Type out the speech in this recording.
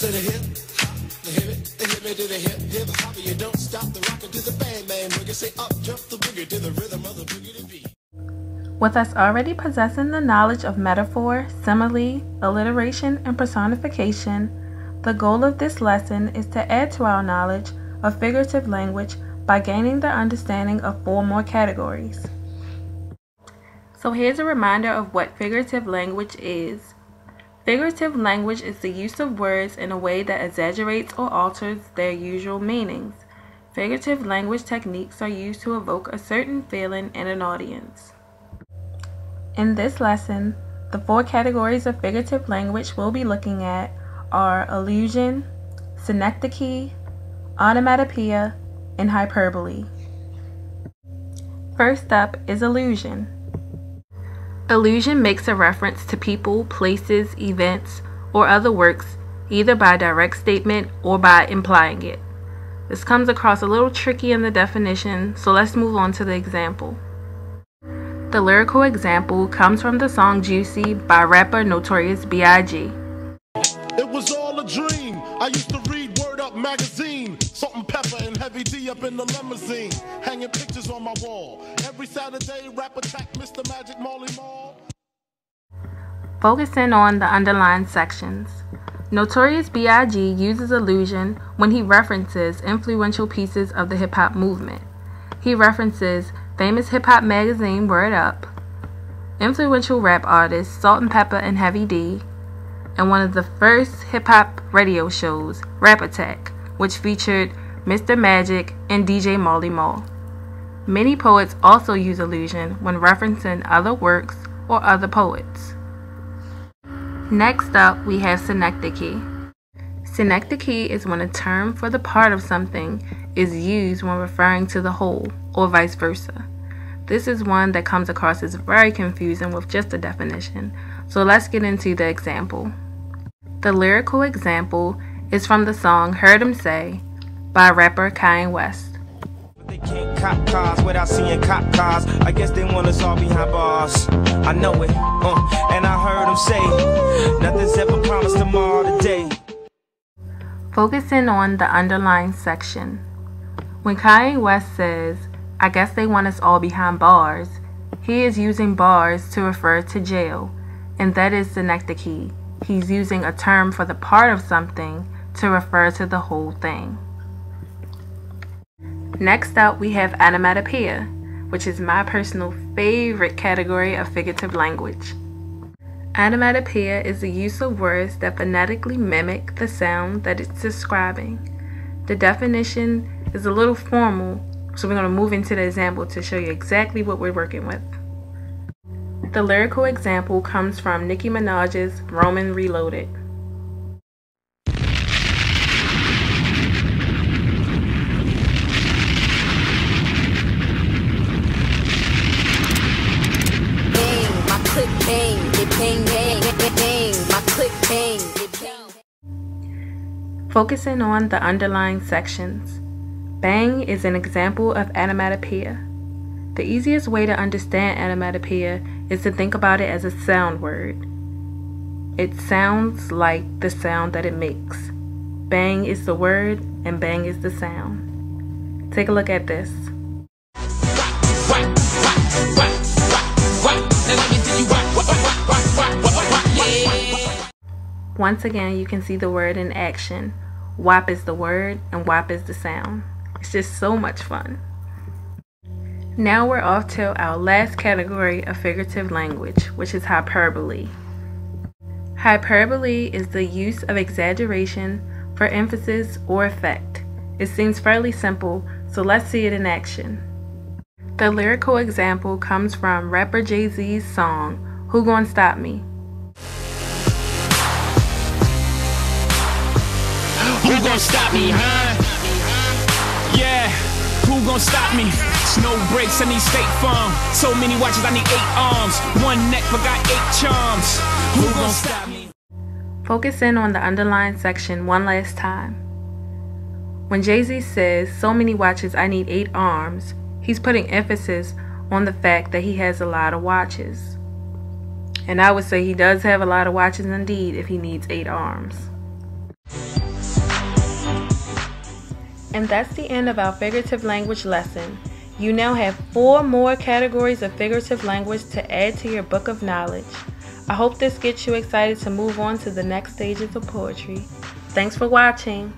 to the hip, hop, the hip it to the hip, hip hop. You don't stop the rocker to the bang bang boogie. Say up, jump the boogie to the rhythm of the boogie to beat. With us already possessing the knowledge of metaphor, simile, alliteration, and personification, the goal of this lesson is to add to our knowledge of figurative language by gaining the understanding of 4 more categories. So here's a reminder of what figurative language is. Figurative language is the use of words in a way that exaggerates or alters their usual meanings. Figurative language techniques are used to evoke a certain feeling in an audience. In this lesson, the 4 categories of figurative language we'll be looking at are allusion, synecdoche, onomatopoeia, and hyperbole. First up is allusion. Allusion makes a reference to people, places, events, or other works, either by direct statement or by implying it. This comes across a little tricky in the definition, so let's move on to the example. The lyrical example comes from the song Juicy by rapper Notorious B.I.G. It was all a dream. I used to read Word Up magazine. Salt and pepper and heavy D up in the limousine. Hanging pictures on my wall. Every Saturday, rap attack Mr. Magic Molly Mall. Focusing on the underlined sections. Notorious B.I.G. uses allusion when he references influential pieces of the hip-hop movement. He references famous hip-hop magazine Word Up, influential rap artists Salt and Pepper and Heavy D, and one of the first hip-hop radio shows, Rap Attack, which featured Mr. Magic and DJ Molly Mall. Many poets also use allusion when referencing other works or other poets. Next up, we have synecdoche. Synecdoche is when a term for the part of something is used when referring to the whole, or vice versa. This is one that comes across as very confusing with just a definition, so let's get into the example. The lyrical example is from the song Heard 'Em Say by rapper Kanye West. They can't cop cars without seeing cop cars. I guess they want us all behind bars. I know it, and I heard them say, nothing's ever promised tomorrow today. Focusing on the underlined section. When Kanye West says, I guess they want us all behind bars, he is using bars to refer to jail, and that is synecdoche. He's using a term for the part of something to refer to the whole thing. Next up, we have onomatopoeia, which is my personal favorite category of figurative language. Onomatopoeia is the use of words that phonetically mimic the sound that it's describing. The definition is a little formal, so we're going to move into the example to show you exactly what we're working with. The lyrical example comes from Nicki Minaj's Roman Reloaded. Focusing on the underlying sections. Bang is an example of onomatopoeia. The easiest way to understand onomatopoeia is to think about it as a sound word. It sounds like the sound that it makes. Bang is the word and bang is the sound. Take a look at this. Once again, you can see the word in action. WAP is the word and WAP is the sound. It's just so much fun. Now we're off to our last category of figurative language, which is hyperbole. Hyperbole is the use of exaggeration for emphasis or effect. It seems fairly simple, so let's see it in action. The lyrical example comes from rapper Jay-Z's song, Who Gon' Stop Me? Who gon' stop me, huh? Yeah, who gon' stop me? No brakes, I need State Farm. So many watches, I need 8 arms. One neck, but got 8 charms. Who gon' stop me? Focus in on the underlined section one last time. When Jay-Z says, so many watches, I need 8 arms, he's putting emphasis on the fact that he has a lot of watches. And I would say he does have a lot of watches indeed if he needs 8 arms. And that's the end of our figurative language lesson. You now have 4 more categories of figurative language to add to your book of knowledge. I hope this gets you excited to move on to the next stages of poetry. Thanks for watching.